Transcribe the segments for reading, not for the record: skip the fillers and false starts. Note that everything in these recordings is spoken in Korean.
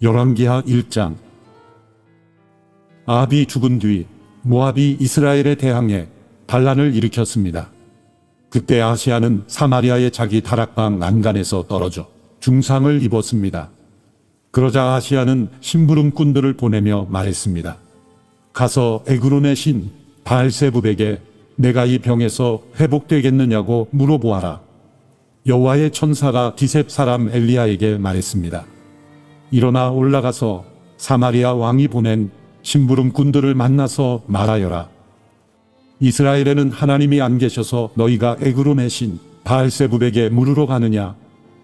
열왕기하 1장. 아합이 죽은 뒤 모압이 이스라엘에 대항해 반란을 일으켰습니다. 그때 아시아는 사마리아의 자기 다락방 난간에서 떨어져 중상을 입었습니다. 그러자 아시아는 심부름꾼들을 보내며 말했습니다. 가서 에그론의 신 바알세붑에게 내가 이 병에서 회복되겠느냐고 물어보아라. 여호와의 천사가 디셉 사람 엘리야에게 말했습니다. 일어나 올라가서 사마리아 왕이 보낸 심부름꾼들을 만나서 말하여라. 이스라엘에는 하나님이 안 계셔서 너희가 에그론의 신 바알세붑에게 물으러 가느냐?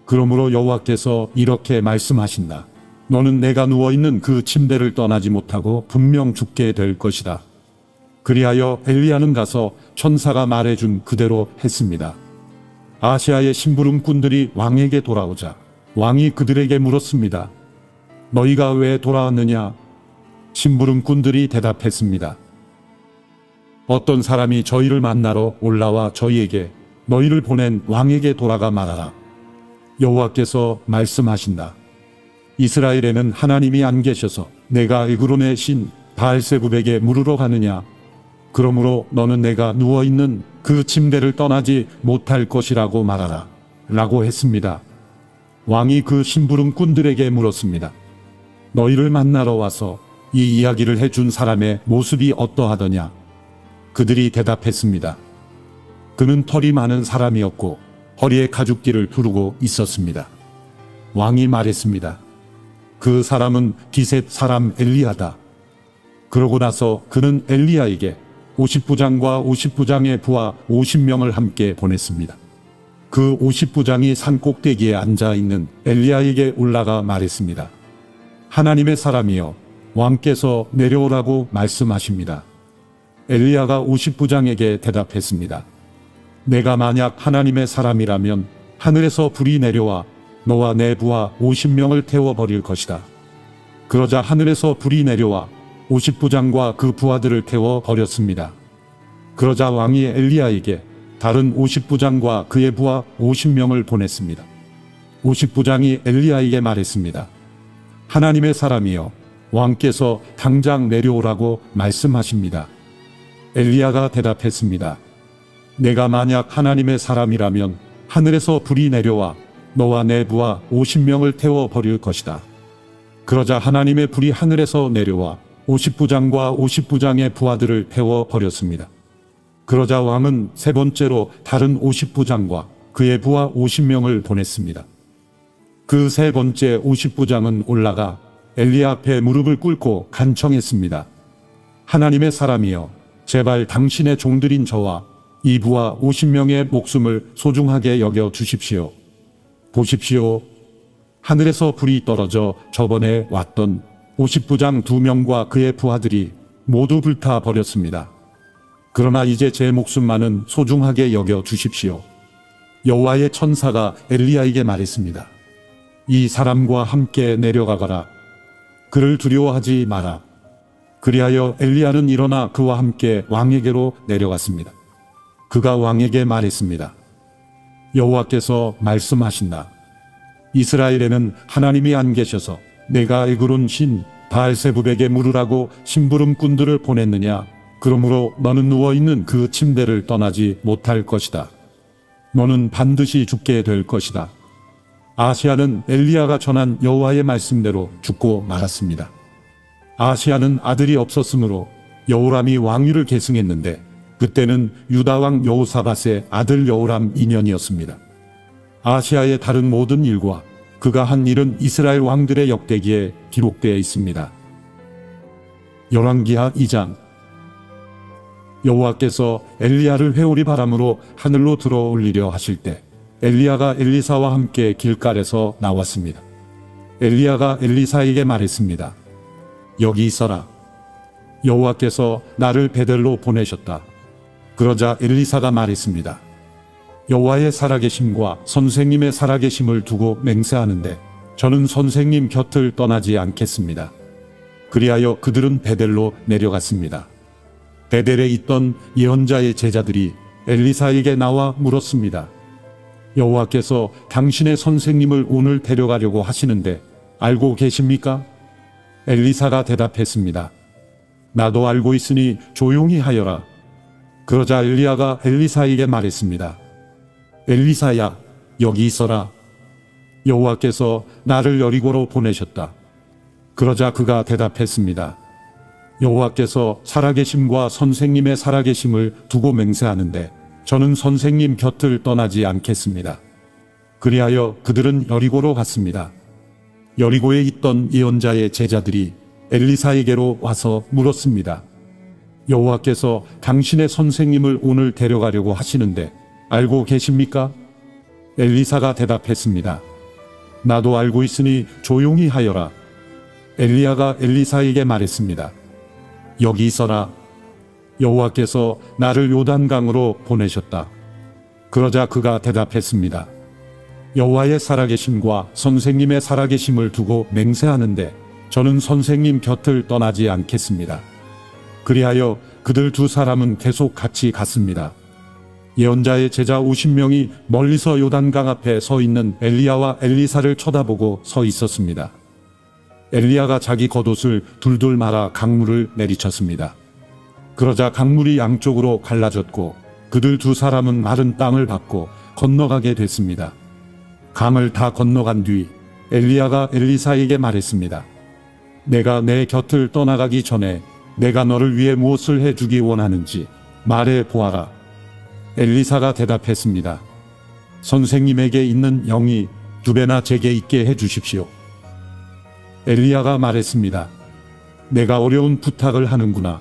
그러므로 여호와께서 이렇게 말씀하신다. 너는 내가 누워있는 그 침대를 떠나지 못하고 분명 죽게 될 것이다. 그리하여 엘리야는 가서 천사가 말해준 그대로 했습니다. 아시아의 심부름꾼들이 왕에게 돌아오자 왕이 그들에게 물었습니다. 너희가 왜 돌아왔느냐? 심부름꾼들이 대답했습니다. 어떤 사람이 저희를 만나러 올라와 저희에게 너희를 보낸 왕에게 돌아가 말하라. 여호와께서 말씀하신다. 이스라엘에는 하나님이 안 계셔서 내가 에그론의 신 바알세붑에게 물으러 가느냐? 그러므로 너는 내가 누워있는 그 침대를 떠나지 못할 것이라고 말하라. 라고 했습니다. 왕이 그 심부름꾼들에게 물었습니다. 너희를 만나러 와서 이 이야기를 해준 사람의 모습이 어떠하더냐? 그들이 대답했습니다. 그는 털이 많은 사람이었고 허리에 가죽띠를 두르고 있었습니다. 왕이 말했습니다. 그 사람은 디셉 사람 엘리야다. 그러고 나서 그는 엘리야에게 50부장과 50부장의 부하 50명을 함께 보냈습니다. 그 50부장이 산 꼭대기에 앉아있는 엘리야에게 올라가 말했습니다. 하나님의 사람이여, 왕께서 내려오라고 말씀하십니다. 엘리야가 50부장에게 대답했습니다. 내가 만약 하나님의 사람이라면 하늘에서 불이 내려와 너와 내 부하 50명을 태워버릴 것이다. 그러자 하늘에서 불이 내려와 50부장과 그 부하들을 태워버렸습니다. 그러자 왕이 엘리야에게 다른 50부장과 그의 부하 50명을 보냈습니다. 50부장이 엘리야에게 말했습니다. 하나님의 사람이여, 왕께서 당장 내려오라고 말씀하십니다. 엘리야가 대답했습니다. 내가 만약 하나님의 사람이라면 하늘에서 불이 내려와 너와 내 부하 50명을 태워버릴 것이다. 그러자 하나님의 불이 하늘에서 내려와 50부장과 50부장의 부하들을 태워버렸습니다. 그러자 왕은 세 번째로 다른 50부장과 그의 부하 50명을 보냈습니다. 그 세 번째 50부장은 올라가 엘리야 앞에 무릎을 꿇고 간청했습니다. 하나님의 사람이여, 제발 당신의 종들인 저와 이 부하 50명의 목숨을 소중하게 여겨 주십시오. 보십시오. 하늘에서 불이 떨어져 저번에 왔던 50부장 2명과 그의 부하들이 모두 불타 버렸습니다. 그러나 이제 제 목숨만은 소중하게 여겨 주십시오. 여호와의 천사가 엘리야에게 말했습니다. 이 사람과 함께 내려가거라. 그를 두려워하지 마라. 그리하여 엘리야는 일어나 그와 함께 왕에게로 내려갔습니다. 그가 왕에게 말했습니다. 여호와께서 말씀하신다. 이스라엘에는 하나님이 안 계셔서 내가 에그론 신 바알세붑에게 물으라고 심부름꾼들을 보냈느냐? 그러므로 너는 누워있는 그 침대를 떠나지 못할 것이다. 너는 반드시 죽게 될 것이다. 아시아는 엘리야가 전한 여호와의 말씀대로 죽고 말았습니다. 아시아는 아들이 없었으므로 여호람이 왕위를 계승했는데 그때는 유다왕 여호사밧의 아들 여호람 2년이었습니다. 아시아의 다른 모든 일과 그가 한 일은 이스라엘 왕들의 역대기에 기록되어 있습니다. 열왕기하 2장. 여호와께서 엘리야를 회오리 바람으로 하늘로 들어 올리려 하실 때 엘리야가 엘리사와 함께 길갈에서 나왔습니다. 엘리야가 엘리사에게 말했습니다. 여기 있어라. 여호와께서 나를 베델로 보내셨다. 그러자 엘리사가 말했습니다. 여호와의 살아계심과 선생님의 살아계심을 두고 맹세하는데 저는 선생님 곁을 떠나지 않겠습니다. 그리하여 그들은 베델로 내려갔습니다. 베델에 있던 예언자의 제자들이 엘리사에게 나와 물었습니다. 여호와께서 당신의 선생님을 오늘 데려가려고 하시는데 알고 계십니까? 엘리사가 대답했습니다. 나도 알고 있으니 조용히 하여라. 그러자 엘리야가 엘리사에게 말했습니다. 엘리사야, 여기 있어라. 여호와께서 나를 여리고로 보내셨다. 그러자 그가 대답했습니다. 여호와께서 살아계심과 선생님의 살아계심을 두고 맹세하는데 저는 선생님 곁을 떠나지 않겠습니다. 그리하여 그들은 여리고로 갔습니다. 여리고에 있던 예언자의 제자들이 엘리사에게로 와서 물었습니다. 여호와께서 당신의 선생님을 오늘 데려가려고 하시는데 알고 계십니까? 엘리사가 대답했습니다. 나도 알고 있으니 조용히 하여라. 엘리야가 엘리사에게 말했습니다. 여기 있어라. 여호와께서 나를 요단강으로 보내셨다. 그러자 그가 대답했습니다. 여호와의 살아계심과 선생님의 살아계심을 두고 맹세하는데 저는 선생님 곁을 떠나지 않겠습니다. 그리하여 그들 두 사람은 계속 같이 갔습니다. 예언자의 제자 50명이 멀리서 요단강 앞에 서 있는 엘리야와 엘리사를 쳐다보고 서 있었습니다. 엘리야가 자기 겉옷을 둘둘 말아 강물을 내리쳤습니다. 그러자 강물이 양쪽으로 갈라졌고 그들 두 사람은 마른 땅을 밟고 건너가게 됐습니다. 강을 다 건너간 뒤 엘리야가 엘리사에게 말했습니다. 내가 내 곁을 떠나가기 전에 내가 너를 위해 무엇을 해주기 원하는지 말해 보아라. 엘리사가 대답했습니다. 선생님에게 있는 영이 2배나 제게 있게 해주십시오. 엘리야가 말했습니다. 내가 어려운 부탁을 하는구나.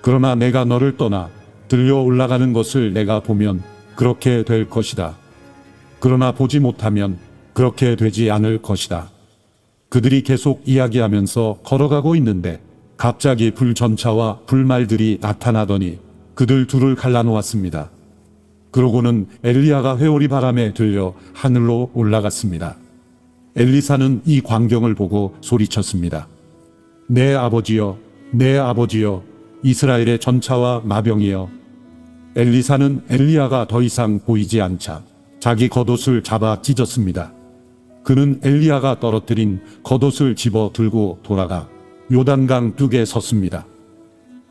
그러나 내가 너를 떠나 들려 올라가는 것을 내가 보면 그렇게 될 것이다. 그러나 보지 못하면 그렇게 되지 않을 것이다. 그들이 계속 이야기하면서 걸어가고 있는데 갑자기 불전차와 불말들이 나타나더니 그들 둘을 갈라놓았습니다. 그러고는 엘리야가 회오리 바람에 들려 하늘로 올라갔습니다. 엘리사는 이 광경을 보고 소리쳤습니다. 내 아버지여, 내 아버지여, 이스라엘의 전차와 마병이여. 엘리사는 엘리야가 더 이상 보이지 않자 자기 겉옷을 잡아 찢었습니다. 그는 엘리야가 떨어뜨린 겉옷을 집어 들고 돌아가 요단강 둑에 섰습니다.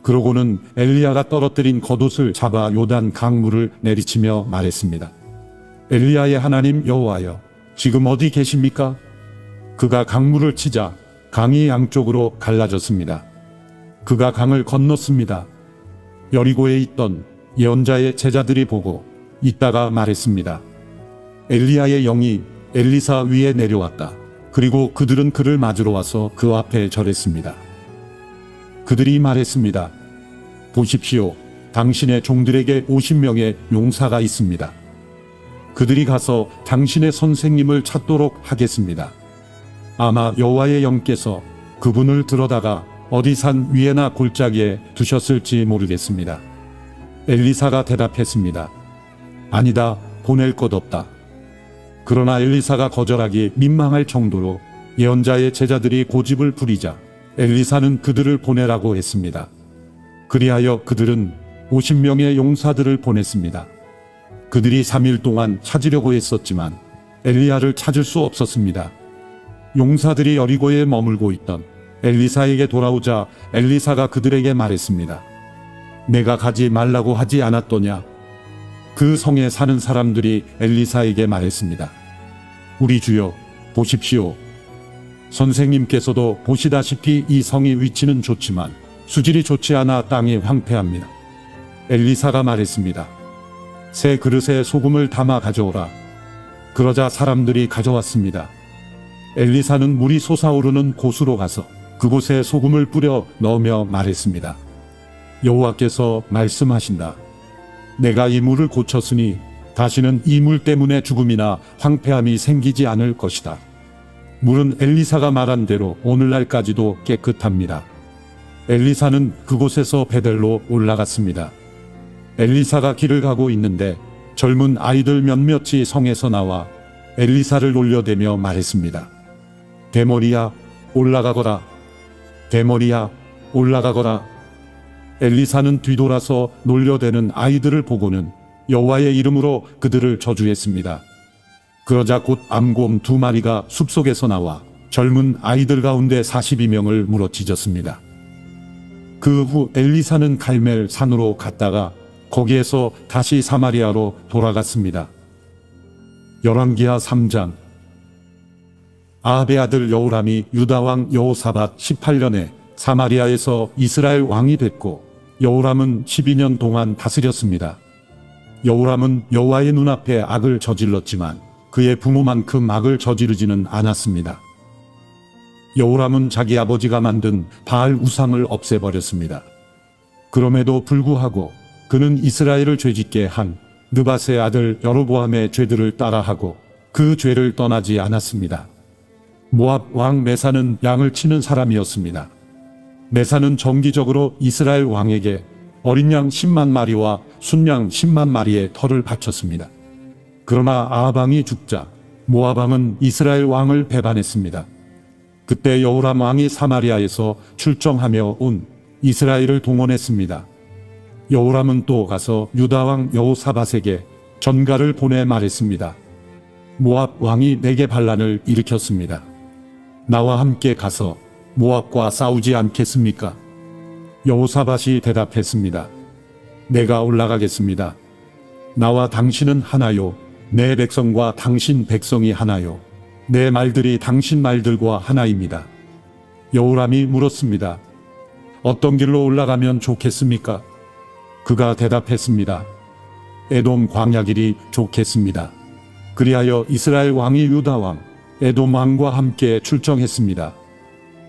그러고는 엘리야가 떨어뜨린 겉옷을 잡아 요단 강물을 내리치며 말했습니다. 엘리야의 하나님 여호와여, 지금 어디 계십니까? 그가 강물을 치자 강이 양쪽으로 갈라졌습니다. 그가 강을 건넜습니다. 여리고에 있던 예언자의 제자들이 보고 있다가 말했습니다. 엘리야의 영이 엘리사 위에 내려왔다. 그리고 그들은 그를 맞으러 와서 그 앞에 절했습니다. 그들이 말했습니다. 보십시오. 당신의 종들에게 50명의 용사가 있습니다. 그들이 가서 당신의 선생님을 찾도록 하겠습니다. 아마 여호와의 영께서 그분을 들어다가 어디 산 위에나 골짜기에 두셨을지 모르겠습니다. 엘리사가 대답했습니다. 아니다, 보낼 것 없다. 그러나 엘리사가 거절하기 민망할 정도로 예언자의 제자들이 고집을 부리자 엘리사는 그들을 보내라고 했습니다. 그리하여 그들은 50명의 용사들을 보냈습니다. 그들이 3일 동안 찾으려고 했었지만 엘리야를 찾을 수 없었습니다. 용사들이 여리고에 머물고 있던 엘리사에게 돌아오자 엘리사가 그들에게 말했습니다. 내가 가지 말라고 하지 않았더냐? 그 성에 사는 사람들이 엘리사에게 말했습니다. 우리 주여, 보십시오. 선생님께서도 보시다시피 이 성의 위치는 좋지만 수질이 좋지 않아 땅이 황폐합니다. 엘리사가 말했습니다. 새 그릇에 소금을 담아 가져오라. 그러자 사람들이 가져왔습니다. 엘리사는 물이 솟아오르는 곳으로 가서 그곳에 소금을 뿌려 넣으며 말했습니다. 여호와께서 말씀하신다. 내가 이 물을 고쳤으니 다시는 이 물 때문에 죽음이나 황폐함이 생기지 않을 것이다. 물은 엘리사가 말한 대로 오늘날까지도 깨끗합니다. 엘리사는 그곳에서 베델로 올라갔습니다. 엘리사가 길을 가고 있는데 젊은 아이들 몇몇이 성에서 나와 엘리사를 놀려대며 말했습니다. 대머리야, 올라가거라. 대머리야, 올라가거라. 엘리사는 뒤돌아서 놀려대는 아이들을 보고는 여호와의 이름으로 그들을 저주했습니다. 그러자 곧 암곰 2마리가 숲속에서 나와 젊은 아이들 가운데 42명을 물어 찢었습니다. 그 후 엘리사는 갈멜 산으로 갔다가 거기에서 다시 사마리아로 돌아갔습니다. 열왕기하 3장. 아합의 아들 여호람이 유다왕 여호사밧 18년에 사마리아에서 이스라엘 왕이 됐고 여호람은 12년 동안 다스렸습니다. 여호람은 여호와의 눈앞에 악을 저질렀지만 그의 부모만큼 악을 저지르지는 않았습니다. 여호람은 자기 아버지가 만든 바알 우상을 없애버렸습니다. 그럼에도 불구하고 그는 이스라엘을 죄짓게 한 느밧의 아들 여로보암의 죄들을 따라하고 그 죄를 떠나지 않았습니다. 모압 왕 메사는 양을 치는 사람이었습니다. 메사는 정기적으로 이스라엘 왕에게 어린 양 10만 마리와 순양 10만 마리의 털을 바쳤습니다. 그러나 아합 왕이 죽자 모압 왕은 이스라엘 왕을 배반했습니다. 그때 여호람 왕이 사마리아에서 출정하며 온 이스라엘을 동원했습니다. 여호람은 또 가서 유다 왕 여호사밧에게 전가를 보내 말했습니다. 모압 왕이 내게 반란을 일으켰습니다. 나와 함께 가서 모압과 싸우지 않겠습니까? 여호사밧이 대답했습니다. 내가 올라가겠습니다. 나와 당신은 하나요. 내 백성과 당신 백성이 하나요. 내 말들이 당신 말들과 하나입니다. 여호람이 물었습니다. 어떤 길로 올라가면 좋겠습니까? 그가 대답했습니다. 에돔 광야 길이 좋겠습니다. 그리하여 이스라엘 왕이 유다 왕, 에돔 왕과 함께 출정했습니다.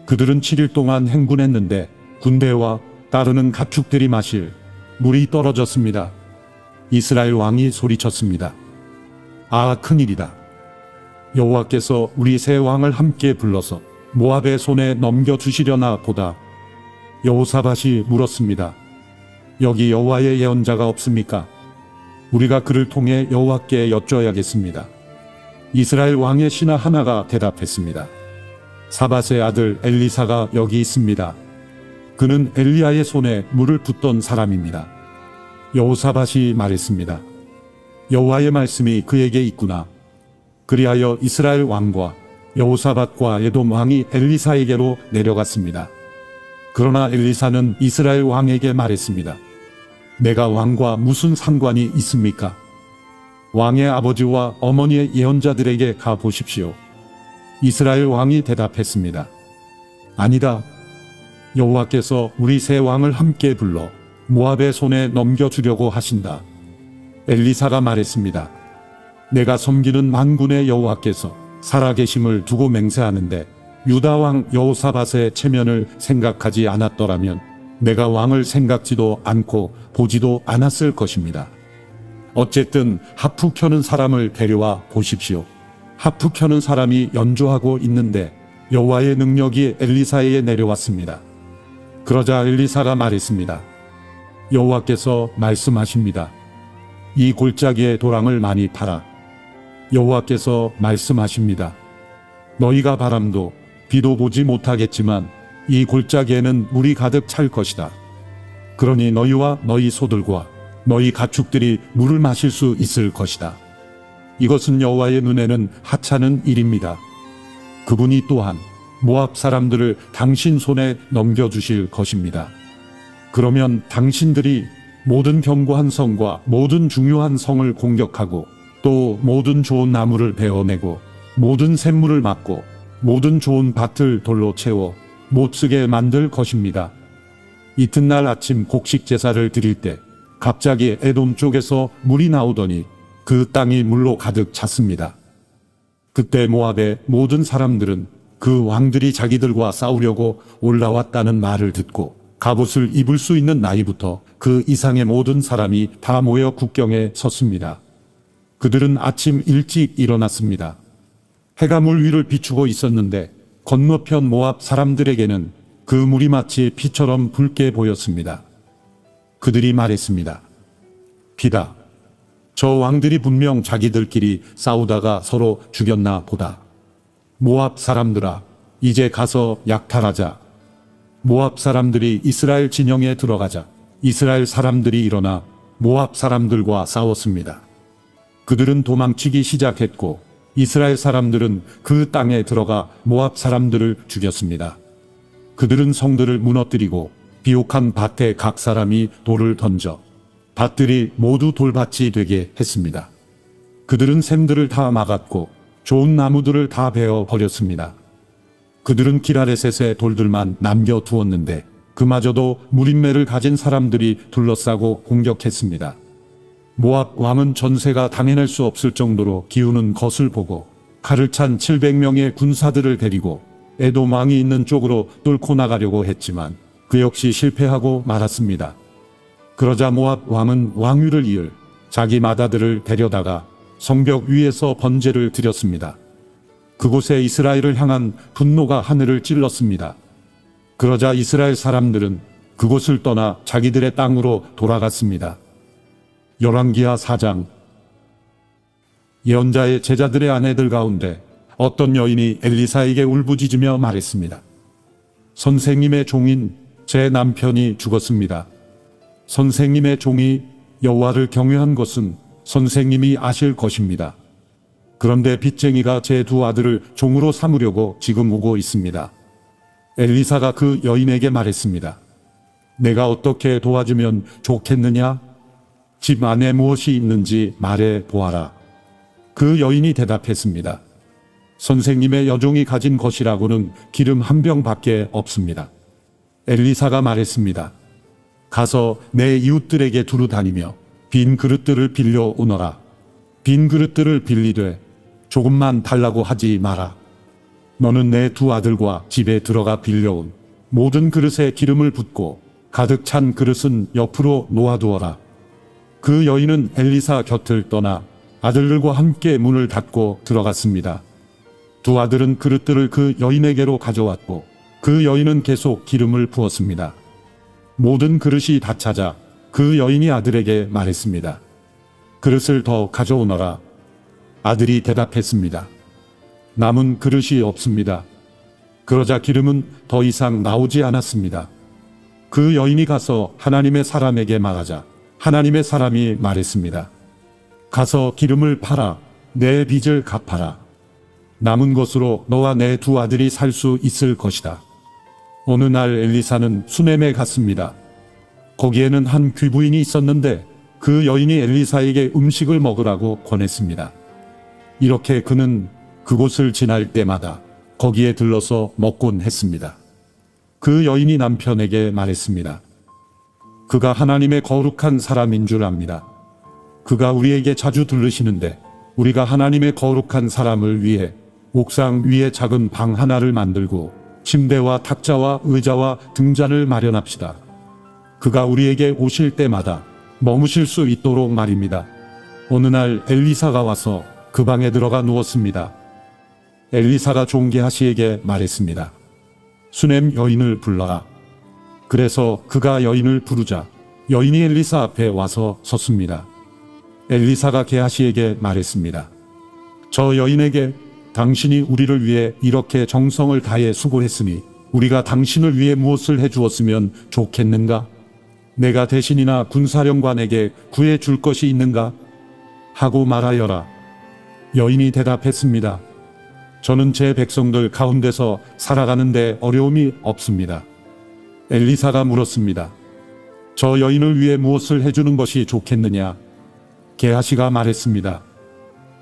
그들은 7일 동안 행군했는데 군대와 따르는 가축들이 마실 물이 떨어졌습니다. 이스라엘 왕이 소리쳤습니다. 아, 큰일이다. 여호와께서 우리 세 왕을 함께 불러서 모압의 손에 넘겨주시려나 보다. 여호사밧이 물었습니다. 여기 여호와의 예언자가 없습니까? 우리가 그를 통해 여호와께 여쭤야겠습니다. 이스라엘 왕의 신하 하나가 대답했습니다. 사밧의 아들 엘리사가 여기 있습니다. 그는 엘리야의 손에 물을 붓던 사람입니다. 여호사밧이 말했습니다. 여호와의 말씀이 그에게 있구나. 그리하여 이스라엘 왕과 여호사밧과 에돔 왕이 엘리사에게로 내려갔습니다. 그러나 엘리사는 이스라엘 왕에게 말했습니다. 내가 왕과 무슨 상관이 있습니까? 왕의 아버지와 어머니의 예언자들에게 가보십시오. 이스라엘 왕이 대답했습니다. 아니다. 여호와께서 우리 세 왕을 함께 불러 모압의 손에 넘겨주려고 하신다. 엘리사가 말했습니다. 내가 섬기는 만군의 여호와께서 살아계심을 두고 맹세하는데 유다 왕 여호사밧의 체면을 생각하지 않았더라면 내가 왕을 생각지도 않고 보지도 않았을 것입니다. 어쨌든 하프 켜는 사람을 데려와 보십시오. 하프 켜는 사람이 연주하고 있는데 여호와의 능력이 엘리사에게 내려왔습니다. 그러자 엘리사가 말했습니다. 여호와께서 말씀하십니다. 이 골짜기에 도랑을 많이 팔아. 여호와께서 말씀하십니다. 너희가 바람도 비도 보지 못하겠지만 이 골짜기에는 물이 가득 찰 것이다. 그러니 너희와 너희 소들과 너희 가축들이 물을 마실 수 있을 것이다. 이것은 여호와의 눈에는 하찮은 일입니다. 그분이 또한 모압 사람들을 당신 손에 넘겨주실 것입니다. 그러면 당신들이 모든 견고한 성과 모든 중요한 성을 공격하고 또 모든 좋은 나무를 베어내고 모든 샘물을 막고 모든 좋은 밭을 돌로 채워 못쓰게 만들 것입니다. 이튿날 아침 곡식 제사를 드릴 때 갑자기 에돔 쪽에서 물이 나오더니 그 땅이 물로 가득 찼습니다. 그때 모압의 모든 사람들은 그 왕들이 자기들과 싸우려고 올라왔다는 말을 듣고 갑옷을 입을 수 있는 나이부터 그 이상의 모든 사람이 다 모여 국경에 섰습니다. 그들은 아침 일찍 일어났습니다. 해가 물 위를 비추고 있었는데 건너편 모압 사람들에게는 그 물이 마치 피처럼 붉게 보였습니다. 그들이 말했습니다. 비다. 저 왕들이 분명 자기들끼리 싸우다가 서로 죽였나 보다. 모압 사람들아, 이제 가서 약탈하자. 모압 사람들이 이스라엘 진영에 들어가자 이스라엘 사람들이 일어나 모압 사람들과 싸웠습니다. 그들은 도망치기 시작했고 이스라엘 사람들은 그 땅에 들어가 모압 사람들을 죽였습니다. 그들은 성들을 무너뜨리고 비옥한 밭에 각 사람이 돌을 던져 밭들이 모두 돌밭이 되게 했습니다. 그들은 샘들을 다 막았고 좋은 나무들을 다 베어 버렸습니다. 그들은 기라레셋에 돌들만 남겨두었는데 그마저도 무린매를 가진 사람들이 둘러싸고 공격했습니다. 모압 왕은 전세가 당해낼 수 없을 정도로 기우는 것을 보고 칼을 찬 700명의 군사들을 데리고 에돔 왕이 있는 쪽으로 뚫고 나가려고 했지만 그 역시 실패하고 말았습니다. 그러자 모압 왕은 왕위를 이을 자기 마다들을 데려다가 성벽 위에서 번제를 드렸습니다. 그곳에 이스라엘을 향한 분노가 하늘을 찔렀습니다. 그러자 이스라엘 사람들은 그곳을 떠나 자기들의 땅으로 돌아갔습니다. 열왕기하 4장. 예언자의 제자들의 아내들 가운데 어떤 여인이 엘리사에게 울부짖으며 말했습니다. 선생님의 종인 제 남편이 죽었습니다. 선생님의 종이 여호와를 경외한 것은 선생님이 아실 것입니다. 그런데 빚쟁이가 제 두 아들을 종으로 삼으려고 지금 오고 있습니다. 엘리사가 그 여인에게 말했습니다. 내가 어떻게 도와주면 좋겠느냐? 집 안에 무엇이 있는지 말해 보아라. 그 여인이 대답했습니다. 선생님의 여종이 가진 것이라고는 기름 한 병밖에 없습니다. 엘리사가 말했습니다. 가서 내 이웃들에게 두루 다니며 빈 그릇들을 빌려 오너라. 빈 그릇들을 빌리되 조금만 달라고 하지 마라. 너는 내 두 아들과 집에 들어가 빌려온 모든 그릇에 기름을 붓고 가득 찬 그릇은 옆으로 놓아두어라. 그 여인은 엘리사 곁을 떠나 아들들과 함께 문을 닫고 들어갔습니다. 두 아들은 그릇들을 그 여인에게로 가져왔고 그 여인은 계속 기름을 부었습니다. 모든 그릇이 다 차자 그 여인이 아들에게 말했습니다. 그릇을 더 가져오너라. 아들이 대답했습니다. 남은 그릇이 없습니다. 그러자 기름은 더 이상 나오지 않았습니다. 그 여인이 가서 하나님의 사람에게 말하자 하나님의 사람이 말했습니다. 가서 기름을 팔아 내 빚을 갚아라. 남은 것으로 너와 내 두 아들이 살 수 있을 것이다. 어느 날 엘리사는 수넴에 갔습니다. 거기에는 한 귀부인이 있었는데 그 여인이 엘리사에게 음식을 먹으라고 권했습니다. 이렇게 그는 그곳을 지날 때마다 거기에 들러서 먹곤 했습니다. 그 여인이 남편에게 말했습니다. 그가 하나님의 거룩한 사람인 줄 압니다. 그가 우리에게 자주 들르시는데 우리가 하나님의 거룩한 사람을 위해 옥상 위에 작은 방 하나를 만들고 침대와 탁자와 의자와 등잔을 마련합시다. 그가 우리에게 오실 때마다 머무실 수 있도록 말입니다. 어느 날 엘리사가 와서 그 방에 들어가 누웠습니다. 엘리사가 종 게하시에게 말했습니다. 수넴 여인을 불러라. 그래서 그가 여인을 부르자 여인이 엘리사 앞에 와서 섰습니다. 엘리사가 게하시에게 말했습니다. 저 여인에게 당신이 우리를 위해 이렇게 정성을 다해 수고했으니 우리가 당신을 위해 무엇을 해주었으면 좋겠는가? 내가 대신이나 군사령관에게 구해줄 것이 있는가? 하고 말하여라. 여인이 대답했습니다. 저는 제 백성들 가운데서 살아가는데 어려움이 없습니다. 엘리사가 물었습니다. 저 여인을 위해 무엇을 해주는 것이 좋겠느냐? 게하시가 말했습니다.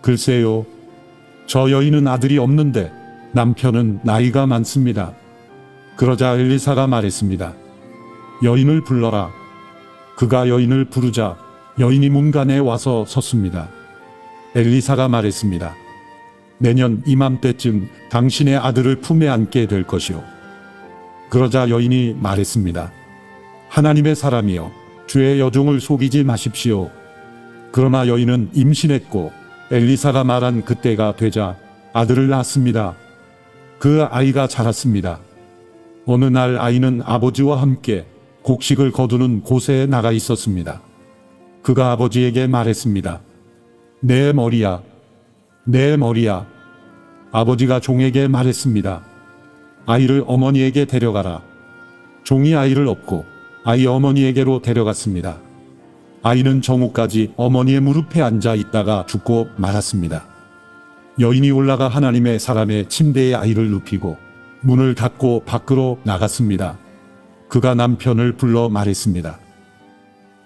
글쎄요. 저 여인은 아들이 없는데 남편은 나이가 많습니다. 그러자 엘리사가 말했습니다. 여인을 불러라. 그가 여인을 부르자 여인이 문간에 와서 섰습니다. 엘리사가 말했습니다. 내년 이맘때쯤 당신의 아들을 품에 안게 될 것이요. 그러자 여인이 말했습니다. 하나님의 사람이여, 주의 여종을 속이지 마십시오. 그러나 여인은 임신했고 엘리사가 말한 그때가 되자 아들을 낳았습니다. 그 아이가 자랐습니다. 어느 날 아이는 아버지와 함께 곡식을 거두는 곳에 나가 있었습니다. 그가 아버지에게 말했습니다. 내 머리야, 내 머리야. 아버지가 종에게 말했습니다. 아이를 어머니에게 데려가라. 종이 아이를 업고 아이 어머니에게로 데려갔습니다. 아이는 정오까지 어머니의 무릎에 앉아 있다가 죽고 말았습니다. 여인이 올라가 하나님의 사람의 침대에 아이를 눕히고 문을 닫고 밖으로 나갔습니다. 그가 남편을 불러 말했습니다.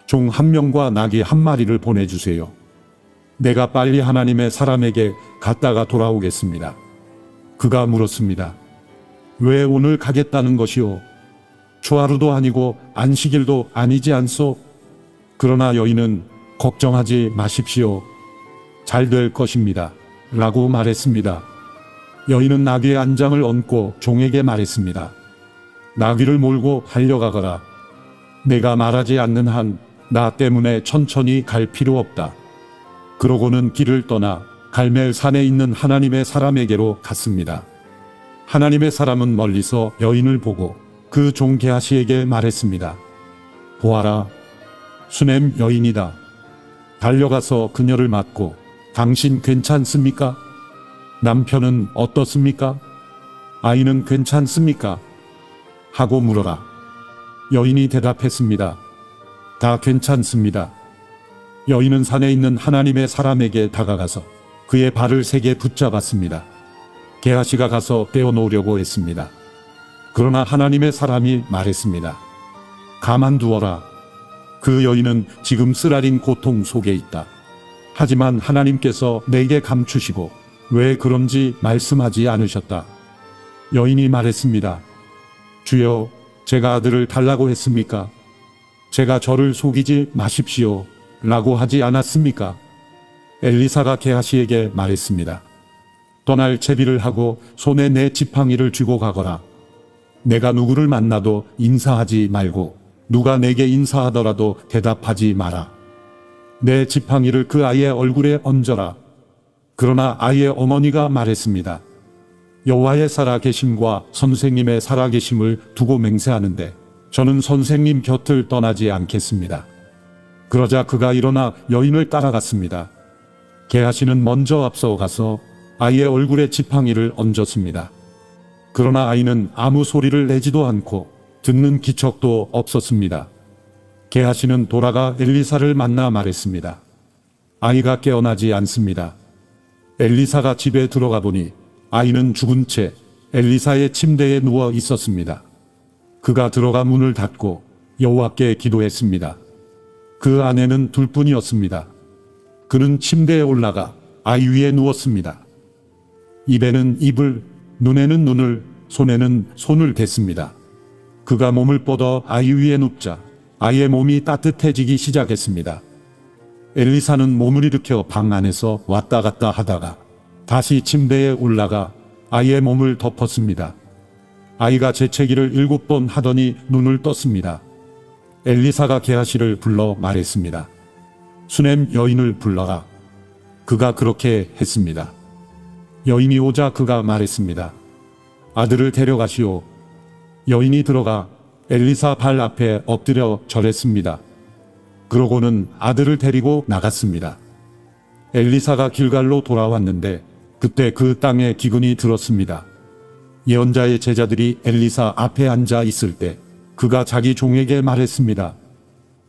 종 한 명과 나귀 한 마리를 보내주세요. 내가 빨리 하나님의 사람에게 갔다가 돌아오겠습니다. 그가 물었습니다. 왜 오늘 가겠다는 것이오? 초하루도 아니고 안식일도 아니지 않소? 그러나 여인은 걱정하지 마십시오. 잘 될 것입니다. 라고 말했습니다. 여인은 나귀의 안장을 얹고 종에게 말했습니다. 나귀를 몰고 달려가거라. 내가 말하지 않는 한 나 때문에 천천히 갈 필요 없다. 그러고는 길을 떠나 갈멜 산에 있는 하나님의 사람에게로 갔습니다. 하나님의 사람은 멀리서 여인을 보고 그 종 게하시에게 말했습니다. 보아라, 수넴 여인이다. 달려가서 그녀를 맞고 당신 괜찮습니까? 남편은 어떻습니까? 아이는 괜찮습니까? 하고 물어라. 여인이 대답했습니다. 다 괜찮습니다. 여인은 산에 있는 하나님의 사람에게 다가가서 그의 발을 3개 붙잡았습니다. 게하시가 가서 떼어놓으려고 했습니다. 그러나 하나님의 사람이 말했습니다. 가만두어라. 그 여인은 지금 쓰라린 고통 속에 있다. 하지만 하나님께서 내게 감추시고 왜 그런지 말씀하지 않으셨다. 여인이 말했습니다. 주여, 제가 아들을 달라고 했습니까? 제가 저를 속이지 마십시오. 라고 하지 않았습니까? 엘리사가 게하시에게 말했습니다. 떠날 채비를 하고 손에 내 지팡이를 쥐고 가거라. 내가 누구를 만나도 인사하지 말고 누가 내게 인사하더라도 대답하지 마라. 내 지팡이를 그 아이의 얼굴에 얹어라. 그러나 아이의 어머니가 말했습니다. 여호와의 살아계심과 선생님의 살아계심을 두고 맹세하는데 저는 선생님 곁을 떠나지 않겠습니다. 그러자 그가 일어나 여인을 따라갔습니다. 게하시는 먼저 앞서가서 아이의 얼굴에 지팡이를 얹었습니다. 그러나 아이는 아무 소리를 내지도 않고 듣는 기척도 없었습니다. 게하시는 돌아가 엘리사를 만나 말했습니다. 아이가 깨어나지 않습니다. 엘리사가 집에 들어가 보니 아이는 죽은 채 엘리사의 침대에 누워 있었습니다. 그가 들어가 문을 닫고 여호와께 기도했습니다. 그 아내는 둘뿐이었습니다. 그는 침대에 올라가 아이 위에 누웠습니다. 입에는 입을, 눈에는 눈을, 손에는 손을 댔습니다. 그가 몸을 뻗어 아이 위에 눕자 아이의 몸이 따뜻해지기 시작했습니다. 엘리사는 몸을 일으켜 방 안에서 왔다 갔다 하다가 다시 침대에 올라가 아이의 몸을 덮었습니다. 아이가 재채기를 7번 하더니 눈을 떴습니다. 엘리사가 게하시를 불러 말했습니다. 수넴 여인을 불러라. 그가 그렇게 했습니다. 여인이 오자 그가 말했습니다. 아들을 데려가시오. 여인이 들어가 엘리사 발 앞에 엎드려 절했습니다. 그러고는 아들을 데리고 나갔습니다. 엘리사가 길갈로 돌아왔는데 그때 그 땅에 기근이 들었습니다. 예언자의 제자들이 엘리사 앞에 앉아 있을 때 그가 자기 종에게 말했습니다.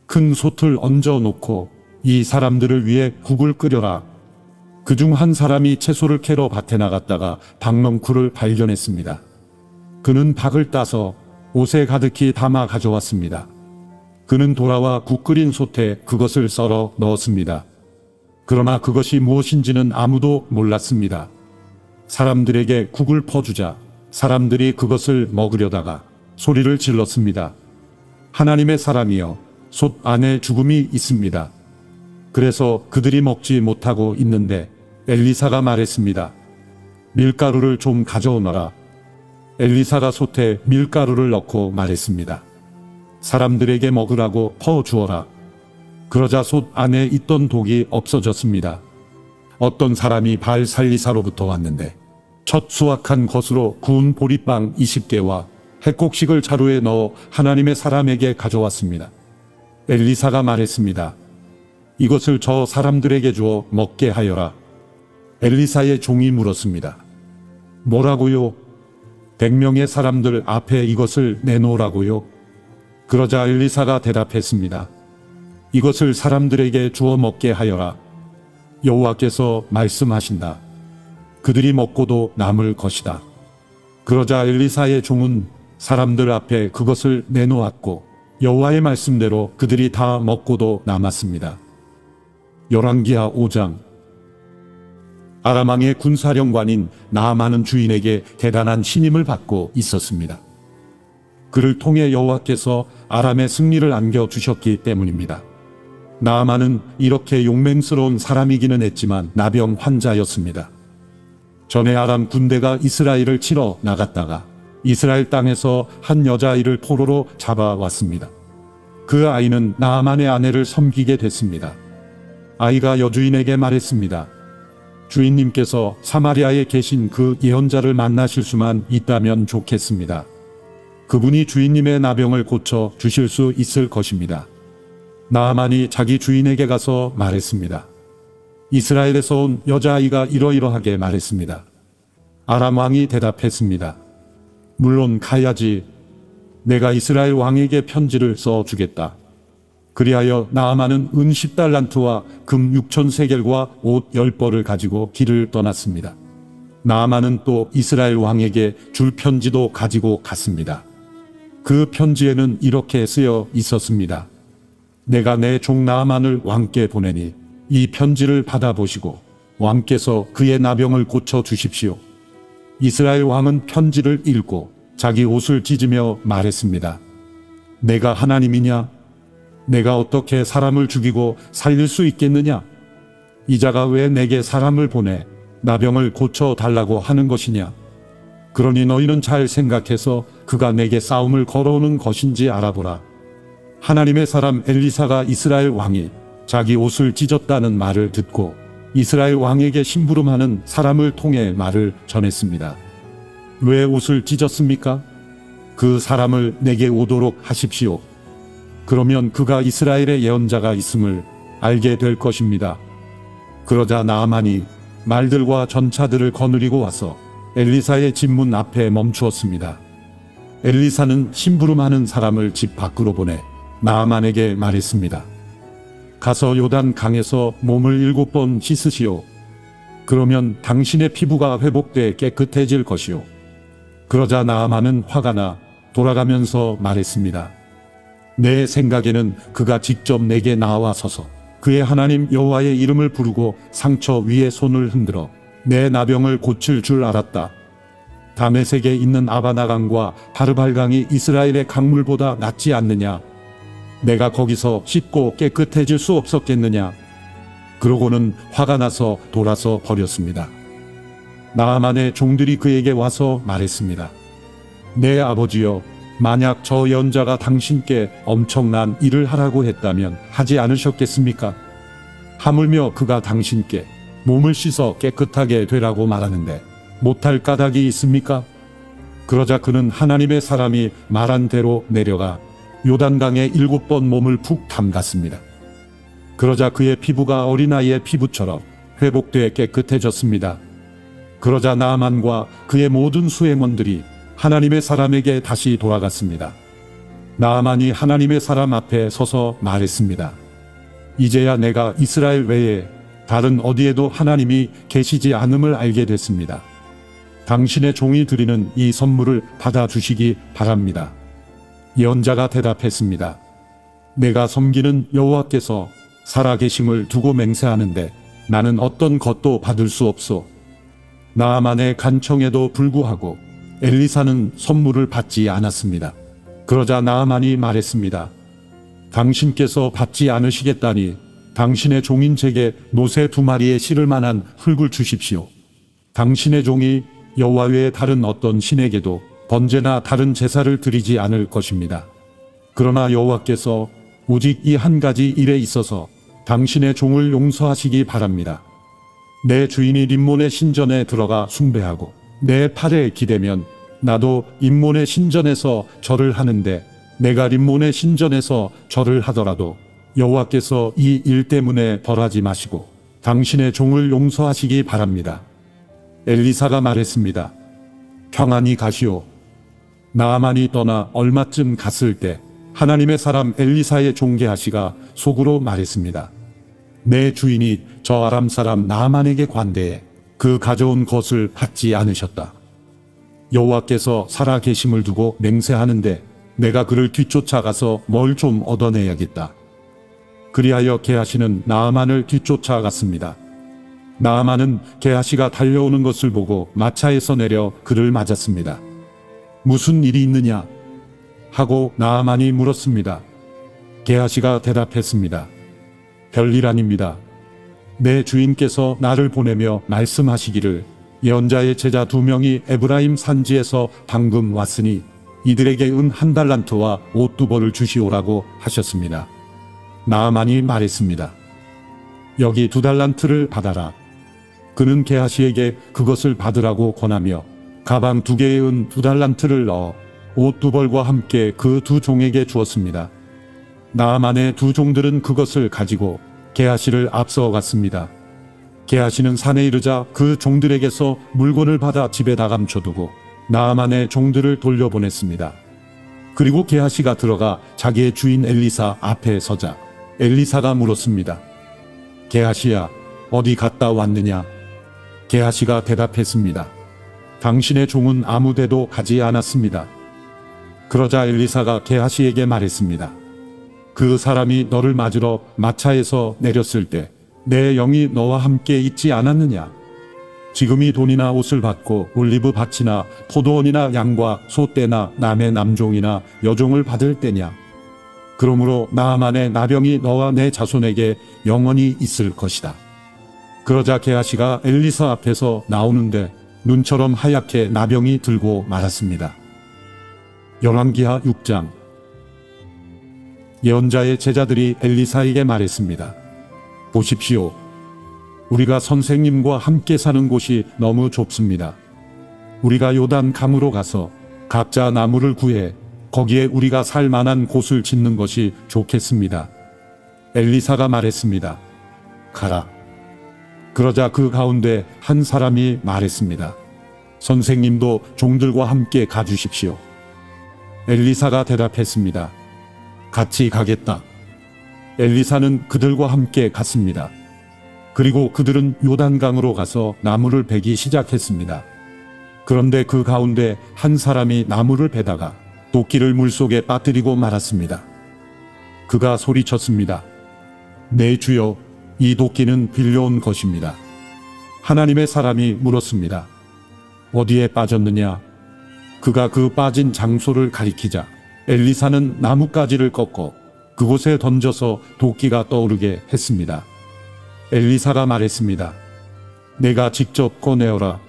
큰 솥을 얹어 놓고 이 사람들을 위해 국을 끓여라. 그중 한 사람이 채소를 캐러 밭에 나갔다가 박넝쿨을 발견했습니다. 그는 박을 따서 옷에 가득히 담아 가져왔습니다. 그는 돌아와 국 끓인 솥에 그것을 썰어 넣었습니다. 그러나 그것이 무엇인지는 아무도 몰랐습니다. 사람들에게 국을 퍼주자 사람들이 그것을 먹으려다가 소리를 질렀습니다. 하나님의 사람이여, 솥 안에 죽음이 있습니다. 그래서 그들이 먹지 못하고 있는데 엘리사가 말했습니다. 밀가루를 좀 가져오너라. 엘리사가 솥에 밀가루를 넣고 말했습니다. 사람들에게 먹으라고 퍼주어라. 그러자 솥 안에 있던 독이 없어졌습니다. 어떤 사람이 바알 살리사로부터 왔는데 첫 수확한 것으로 구운 보리빵 20개와 핵곡식을 자루에 넣어 하나님의 사람에게 가져왔습니다. 엘리사가 말했습니다. 이것을 저 사람들에게 주어 먹게 하여라. 엘리사의 종이 물었습니다. 뭐라고요? 100명의 사람들 앞에 이것을 내놓으라고요? 그러자 엘리사가 대답했습니다. 이것을 사람들에게 주어 먹게 하여라. 여호와께서 말씀하신다. 그들이 먹고도 남을 것이다. 그러자 엘리사의 종은 사람들 앞에 그것을 내놓았고 여호와의 말씀대로 그들이 다 먹고도 남았습니다. 열왕기하 5장. 아람 왕의 군사령관인 나아만은 주인에게 대단한 신임을 받고 있었습니다. 그를 통해 여호와께서 아람의 승리를 안겨주셨기 때문입니다. 나아만은 이렇게 용맹스러운 사람이기는 했지만 나병 환자였습니다. 전에 아람 군대가 이스라엘을 치러 나갔다가 이스라엘 땅에서 한 여자아이를 포로로 잡아왔습니다. 그 아이는 나아만의 아내를 섬기게 됐습니다. 아이가 여주인에게 말했습니다. 주인님께서 사마리아에 계신 그 예언자를 만나실 수만 있다면 좋겠습니다. 그분이 주인님의 나병을 고쳐 주실 수 있을 것입니다. 나아만이 자기 주인에게 가서 말했습니다. 이스라엘에서 온 여자아이가 이러이러하게 말했습니다. 아람 왕이 대답했습니다. 물론 가야지. 내가 이스라엘 왕에게 편지를 써주겠다. 그리하여 나아만은 은 10달란트와 금 6,000세겔과 옷 10벌을 가지고 길을 떠났습니다. 나아만은 또 이스라엘 왕에게 줄 편지도 가지고 갔습니다. 그 편지에는 이렇게 쓰여 있었습니다. 내가 내 종 나아만을 왕께 보내니 이 편지를 받아보시고 왕께서 그의 나병을 고쳐 주십시오. 이스라엘 왕은 편지를 읽고 자기 옷을 찢으며 말했습니다. 내가 하나님이냐? 내가 어떻게 사람을 죽이고 살릴 수 있겠느냐? 이 자가 왜 내게 사람을 보내 나병을 고쳐 달라고 하는 것이냐? 그러니 너희는 잘 생각해서 그가 내게 싸움을 걸어오는 것인지 알아보라. 하나님의 사람 엘리사가 이스라엘 왕이 자기 옷을 찢었다는 말을 듣고 이스라엘 왕에게 심부름하는 사람을 통해 말을 전했습니다. 왜 옷을 찢었습니까? 그 사람을 내게 오도록 하십시오. 그러면 그가 이스라엘의 예언자가 있음을 알게 될 것입니다. 그러자 나아만이 말들과 전차들을 거느리고 와서 엘리사의 집 문 앞에 멈추었습니다. 엘리사는 심부름하는 사람을 집 밖으로 보내 나아만에게 말했습니다. 가서 요단 강에서 몸을 7번 씻으시오. 그러면 당신의 피부가 회복돼 깨끗해질 것이오. 그러자 나아만은 화가 나 돌아가면서 말했습니다. 내 생각에는 그가 직접 내게 나와서서 그의 하나님 여호와의 이름을 부르고 상처 위에 손을 흔들어 내 나병을 고칠 줄 알았다. 다메섹에 있는 아바나강과 바르발강이 이스라엘의 강물보다 낫지 않느냐? 내가 거기서 씻고 깨끗해질 수 없었겠느냐? 그러고는 화가 나서 돌아서 버렸습니다. 나아만의 종들이 그에게 와서 말했습니다. 내 아버지여, 만약 저 예언자가 당신께 엄청난 일을 하라고 했다면 하지 않으셨겠습니까? 하물며 그가 당신께 몸을 씻어 깨끗하게 되라고 말하는데 못할 까닭이 있습니까? 그러자 그는 하나님의 사람이 말한 대로 내려가 요단강에 7번 몸을 푹 담갔습니다. 그러자 그의 피부가 어린아이의 피부처럼 회복돼 깨끗해졌습니다. 그러자 나아만과 그의 모든 수행원들이 하나님의 사람에게 다시 돌아갔습니다. 나아만이 하나님의 사람 앞에 서서 말했습니다. 이제야 내가 이스라엘 외에 다른 어디에도 하나님이 계시지 않음을 알게 됐습니다. 당신의 종이 드리는 이 선물을 받아주시기 바랍니다. 예언자가 대답했습니다. 내가 섬기는 여호와께서 살아계심을 두고 맹세하는데 나는 어떤 것도 받을 수 없소. 나아만의 간청에도 불구하고 엘리사는 선물을 받지 않았습니다. 그러자 나아만이 말했습니다. 당신께서 받지 않으시겠다니 당신의 종인 제게 노새 2마리에 실을 만한 흙을 주십시오. 당신의 종이 여호와 외에 다른 어떤 신에게도 번제나 다른 제사를 드리지 않을 것입니다. 그러나 여호와께서 오직 이 한 가지 일에 있어서 당신의 종을 용서하시기 바랍니다. 내 주인이 림몬의 신전에 들어가 숭배하고 내 팔에 기대면 나도 림몬의 신전에서 절을 하는데 내가 림몬의 신전에서 절을 하더라도 여호와께서 이 일 때문에 벌하지 마시고 당신의 종을 용서하시기 바랍니다. 엘리사가 말했습니다. 평안히 가시오. 나아만이 떠나 얼마쯤 갔을 때 하나님의 사람 엘리사의 종 게하시가 속으로 말했습니다. 내 주인이 저 아람 사람 나아만에게 관대해 그 가져온 것을 받지 않으셨다. 여호와께서 살아 계심을 두고 맹세하는데 내가 그를 뒤쫓아가서 뭘 좀 얻어내야겠다. 그리하여 게하시는 나아만을 뒤쫓아갔습니다. 나아만은 게하시가 달려오는 것을 보고 마차에서 내려 그를 맞았습니다. 무슨 일이 있느냐? 하고 나아만이 물었습니다. 게하시가 대답했습니다. 별일 아닙니다. 내 주인께서 나를 보내며 말씀하시기를 예언자의 제자 2명이 에브라임 산지에서 방금 왔으니 이들에게 은 1달란트와 옷 2벌을 주시오라고 하셨습니다. 나아만이 말했습니다. 여기 2달란트를 받아라. 그는 게하시에게 그것을 받으라고 권하며 가방 2개에 은 2달란트를 넣어 옷 2벌과 함께 그 2종에게 주었습니다. 나아만의 2종들은 그것을 가지고 게하시를 앞서 갔습니다. 게하시는 산에 이르자 그 종들에게서 물건을 받아 집에다 감춰두고 나아만의 종들을 돌려보냈습니다. 그리고 게하시가 들어가 자기의 주인 엘리사 앞에 서자 엘리사가 물었습니다. 게하시야, 어디 갔다 왔느냐? 게하시가 대답했습니다. 당신의 종은 아무 데도 가지 않았습니다. 그러자 엘리사가 게하시에게 말했습니다. 그 사람이 너를 맞으러 마차에서 내렸을 때 내 영이 너와 함께 있지 않았느냐? 지금이 돈이나 옷을 받고 올리브 밭이나 포도원이나 양과 소떼나 남의 남종이나 여종을 받을 때냐? 그러므로 나아만의 나병이 너와 내 자손에게 영원히 있을 것이다. 그러자 게하시가 엘리사 앞에서 나오는데 눈처럼 하얗게 나병이 들고 말았습니다. 열왕기하 6장. 예언자의 제자들이 엘리사에게 말했습니다. 보십시오. 우리가 선생님과 함께 사는 곳이 너무 좁습니다. 우리가 요단 강으로 가서 각자 나무를 구해 거기에 우리가 살 만한 곳을 짓는 것이 좋겠습니다. 엘리사가 말했습니다. 가라. 그러자 그 가운데 한 사람이 말했습니다. 선생님도 종들과 함께 가주십시오. 엘리사가 대답했습니다. 같이 가겠다. 엘리사는 그들과 함께 갔습니다. 그리고 그들은 요단강으로 가서 나무를 베기 시작했습니다. 그런데 그 가운데 한 사람이 나무를 베다가 도끼를 물속에 빠뜨리고 말았습니다. 그가 소리쳤습니다. 내 주여, 이 도끼는 빌려온 것입니다. 하나님의 사람이 물었습니다. 어디에 빠졌느냐? 그가 그 빠진 장소를 가리키자 엘리사는 나뭇가지를 꺾어 그곳에 던져서 도끼가 떠오르게 했습니다. 엘리사가 말했습니다. 내가 직접 꺼내어라.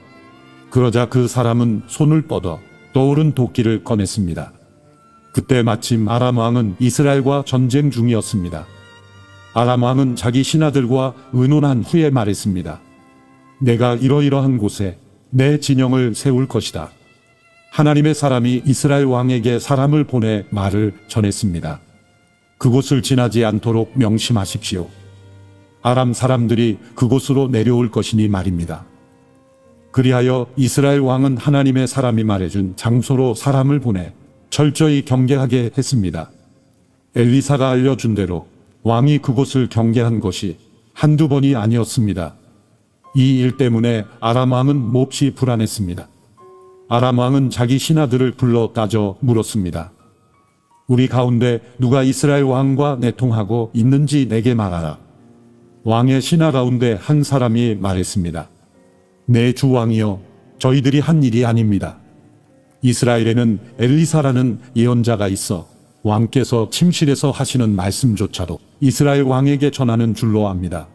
그러자 그 사람은 손을 뻗어 떠오른 도끼를 꺼냈습니다. 그때 마침 아람 왕은 이스라엘과 전쟁 중이었습니다. 아람 왕은 자기 신하들과 의논한 후에 말했습니다. 내가 이러이러한 곳에 내 진영을 세울 것이다. 하나님의 사람이 이스라엘 왕에게 사람을 보내 말을 전했습니다. 그곳을 지나지 않도록 명심하십시오. 아람 사람들이 그곳으로 내려올 것이니 말입니다. 그리하여 이스라엘 왕은 하나님의 사람이 말해준 장소로 사람을 보내 철저히 경계하게 했습니다. 엘리사가 알려준 대로 왕이 그곳을 경계한 것이 한두 번이 아니었습니다. 이 일 때문에 아람 왕은 몹시 불안했습니다. 아람 왕은 자기 신하들을 불러 따져 물었습니다. 우리 가운데 누가 이스라엘 왕과 내통하고 있는지 내게 말하라. 왕의 신하 가운데 한 사람이 말했습니다. 내 주 왕이여, 저희들이 한 일이 아닙니다. 이스라엘에는 엘리사라는 예언자가 있어 왕께서 침실에서 하시는 말씀조차도 이스라엘 왕에게 전하는 줄로 압니다.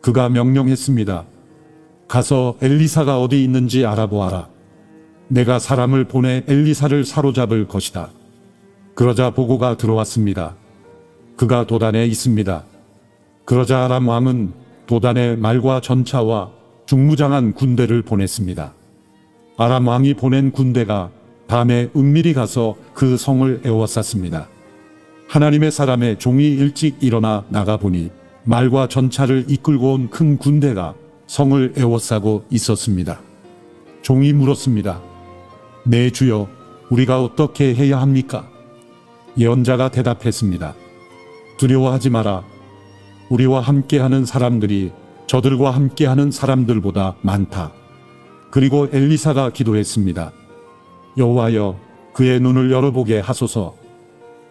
그가 명령했습니다. 가서 엘리사가 어디 있는지 알아보아라. 내가 사람을 보내 엘리사를 사로잡을 것이다. 그러자 보고가 들어왔습니다. 그가 도단에 있습니다. 그러자 아람 왕은 도단에 말과 전차와 중무장한 군대를 보냈습니다. 아람 왕이 보낸 군대가 밤에 은밀히 가서 그 성을 에워쌌습니다. 하나님의 사람의 종이 일찍 일어나 나가보니 말과 전차를 이끌고 온 큰 군대가 성을 에워싸고 있었습니다. 종이 물었습니다. 내 주여, 우리가 어떻게 해야 합니까? 예언자가 대답했습니다. 두려워하지 마라. 우리와 함께하는 사람들이 저들과 함께하는 사람들보다 많다. 그리고 엘리사가 기도했습니다. 여호와여, 그의 눈을 열어보게 하소서.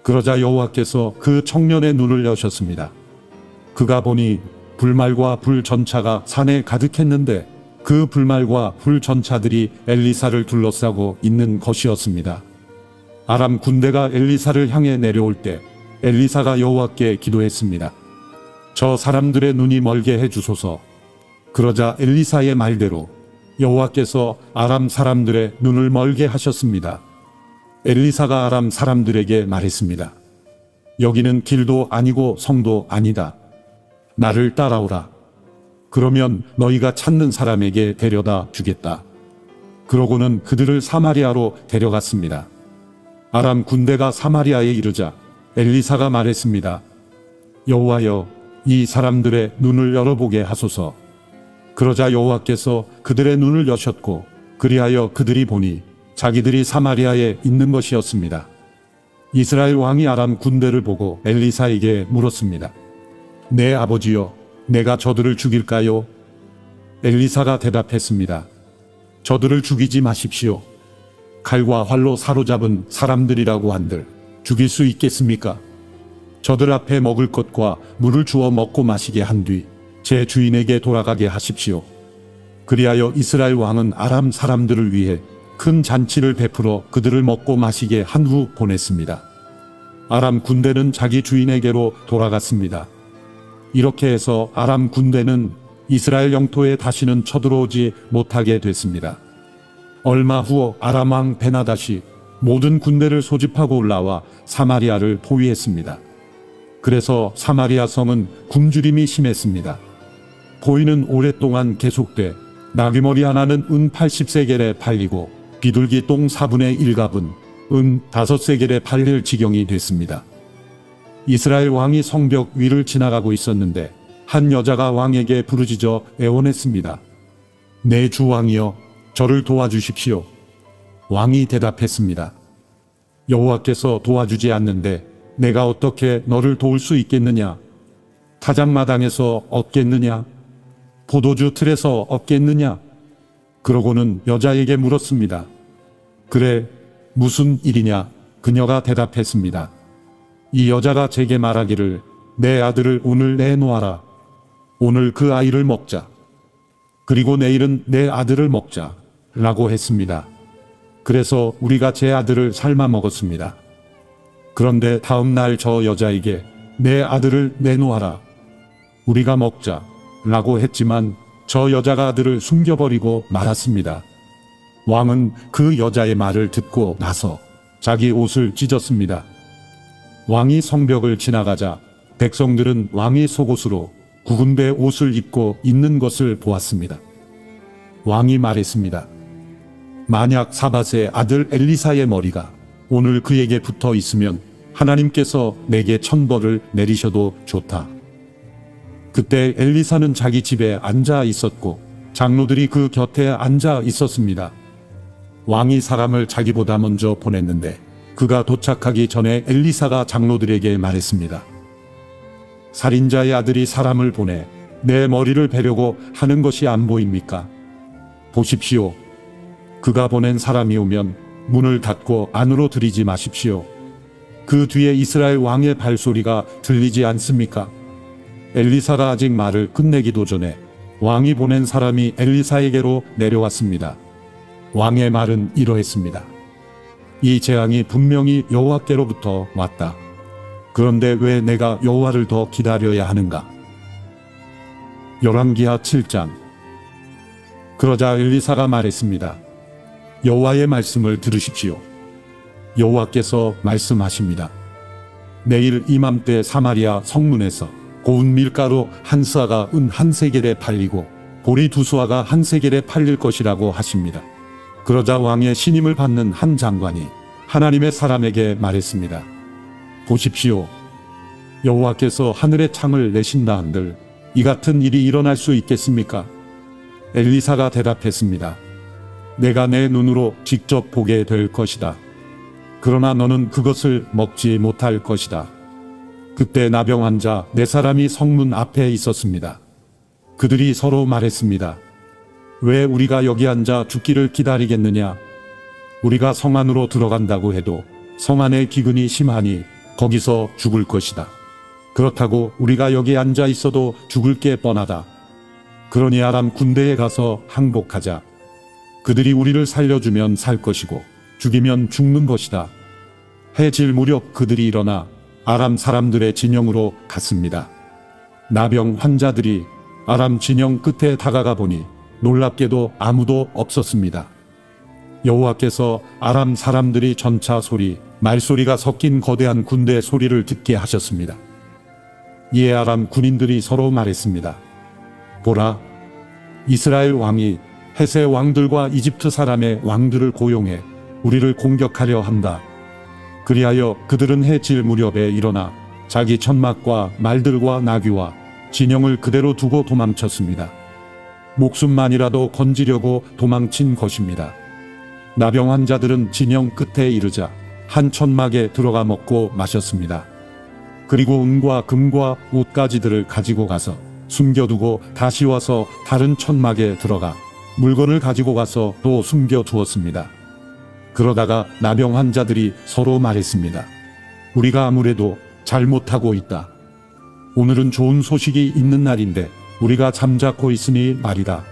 그러자 여호와께서 그 청년의 눈을 여셨습니다. 그가 보니 불말과 불전차가 산에 가득했는데 그 불말과 불전차들이 엘리사를 둘러싸고 있는 것이었습니다. 아람 군대가 엘리사를 향해 내려올 때 엘리사가 여호와께 기도했습니다. 저 사람들의 눈이 멀게 해주소서. 그러자 엘리사의 말대로 여호와께서 아람 사람들의 눈을 멀게 하셨습니다. 엘리사가 아람 사람들에게 말했습니다. 여기는 길도 아니고 성도 아니다. 나를 따라오라. 그러면 너희가 찾는 사람에게 데려다 주겠다. 그러고는 그들을 사마리아로 데려갔습니다. 아람 군대가 사마리아에 이르자 엘리사가 말했습니다. 여호와여, 이 사람들의 눈을 열어보게 하소서. 그러자 여호와께서 그들의 눈을 여셨고 그리하여 그들이 보니 자기들이 사마리아에 있는 것이었습니다. 이스라엘 왕이 아람 군대를 보고 엘리사에게 물었습니다. 내 아버지여, 내가 저들을 죽일까요? 엘리사가 대답했습니다. 저들을 죽이지 마십시오. 칼과 활로 사로잡은 사람들이라고 한들 죽일 수 있겠습니까? 저들 앞에 먹을 것과 물을 주어 먹고 마시게 한 뒤 제 주인에게 돌아가게 하십시오. 그리하여 이스라엘 왕은 아람 사람들을 위해 큰 잔치를 베풀어 그들을 먹고 마시게 한 후 보냈습니다. 아람 군대는 자기 주인에게로 돌아갔습니다. 이렇게 해서 아람 군대는 이스라엘 영토에 다시는 쳐들어오지 못하게 됐습니다. 얼마 후 아람 왕 베나닷이 모든 군대를 소집하고 올라와 사마리아를 포위했습니다. 그래서 사마리아 성은 굶주림이 심했습니다. 포위는 오랫동안 계속돼 나귀머리 하나는 은 80세겔에 팔리고 비둘기 똥 4분의 1갑은 은 5세겔에 팔릴 지경이 됐습니다. 이스라엘 왕이 성벽 위를 지나가고 있었는데 한 여자가 왕에게 부르짖어 애원했습니다. 내 주 왕이여, 저를 도와주십시오. 왕이 대답했습니다. 여호와께서 도와주지 않는데 내가 어떻게 너를 도울 수 있겠느냐? 타작마당에서 얻겠느냐? 포도주 틀에서 얻겠느냐? 그러고는 여자에게 물었습니다. 그래, 무슨 일이냐? 그녀가 대답했습니다. 이 여자가 제게 말하기를 내 아들을 오늘 내놓아라. 오늘 그 아이를 먹자. 그리고 내일은 내 아들을 먹자. 라고 했습니다. 그래서 우리가 제 아들을 삶아 먹었습니다. 그런데 다음 날 저 여자에게 내 아들을 내놓아라. 우리가 먹자. 라고 했지만 저 여자가 아들을 숨겨버리고 말았습니다. 왕은 그 여자의 말을 듣고 나서 자기 옷을 찢었습니다. 왕이 성벽을 지나가자 백성들은 왕의 속옷으로 구근배 옷을 입고 있는 것을 보았습니다. 왕이 말했습니다. 만약 사밧의 아들 엘리사의 머리가 오늘 그에게 붙어 있으면 하나님께서 내게 천벌을 내리셔도 좋다. 그때 엘리사는 자기 집에 앉아 있었고 장로들이 그 곁에 앉아 있었습니다. 왕이 사람을 자기보다 먼저 보냈는데 그가 도착하기 전에 엘리사가 장로들에게 말했습니다. 살인자의 아들이 사람을 보내 내 머리를 베려고 하는 것이 안 보입니까? 보십시오. 그가 보낸 사람이 오면 문을 닫고 안으로 들이지 마십시오. 그 뒤에 이스라엘 왕의 발소리가 들리지 않습니까? 엘리사가 아직 말을 끝내기도 전에 왕이 보낸 사람이 엘리사에게로 내려왔습니다. 왕의 말은 이러했습니다. 이 재앙이 분명히 여호와께로부터 왔다. 그런데 왜 내가 여호와를 더 기다려야 하는가? 열왕기하 7장. 그러자 엘리사가 말했습니다. 여호와의 말씀을 들으십시오. 여호와께서 말씀하십니다. 내일 이맘때 사마리아 성문에서 고운 밀가루 한 스아가 은 한 세겔에 팔리고 보리 두 수아가 한 세겔에 팔릴 것이라고 하십니다. 그러자 왕의 신임을 받는 한 장관이 하나님의 사람에게 말했습니다. 보십시오. 여호와께서 하늘의 창을 내신다 한들 이 같은 일이 일어날 수 있겠습니까? 엘리사가 대답했습니다. 내가 내 눈으로 직접 보게 될 것이다. 그러나 너는 그것을 먹지 못할 것이다. 그때 나병 환자 4사람이 성문 앞에 있었습니다. 그들이 서로 말했습니다. 왜 우리가 여기 앉아 죽기를 기다리겠느냐? 우리가 성 안으로 들어간다고 해도 성 안의 기근이 심하니 거기서 죽을 것이다. 그렇다고 우리가 여기 앉아 있어도 죽을 게 뻔하다. 그러니 아람 군대에 가서 항복하자. 그들이 우리를 살려주면 살 것이고 죽이면 죽는 것이다. 해질 무렵 그들이 일어나 아람 사람들의 진영으로 갔습니다. 나병 환자들이 아람 진영 끝에 다가가 보니 놀랍게도 아무도 없었습니다. 여호와께서 아람 사람들이 전차 소리, 말소리가 섞인 거대한 군대 소리를 듣게 하셨습니다. 이에 아람 군인들이 서로 말했습니다. 보라, 이스라엘 왕이 헷의 왕들과 이집트 사람의 왕들을 고용해 우리를 공격하려 한다. 그리하여 그들은 해질 무렵에 일어나 자기 천막과 말들과 나귀와 진영을 그대로 두고 도망쳤습니다. 목숨만이라도 건지려고 도망친 것입니다. 나병 환자들은 진영 끝에 이르자 한 천막에 들어가 먹고 마셨습니다. 그리고 은과 금과 옷가지들을 가지고 가서 숨겨두고 다시 와서 다른 천막에 들어가 물건을 가지고 가서 또 숨겨두었습니다. 그러다가 나병 환자들이 서로 말했습니다. 우리가 아무래도 잘못하고 있다. 오늘은 좋은 소식이 있는 날인데 우리가 잠자코 있으니 말이다.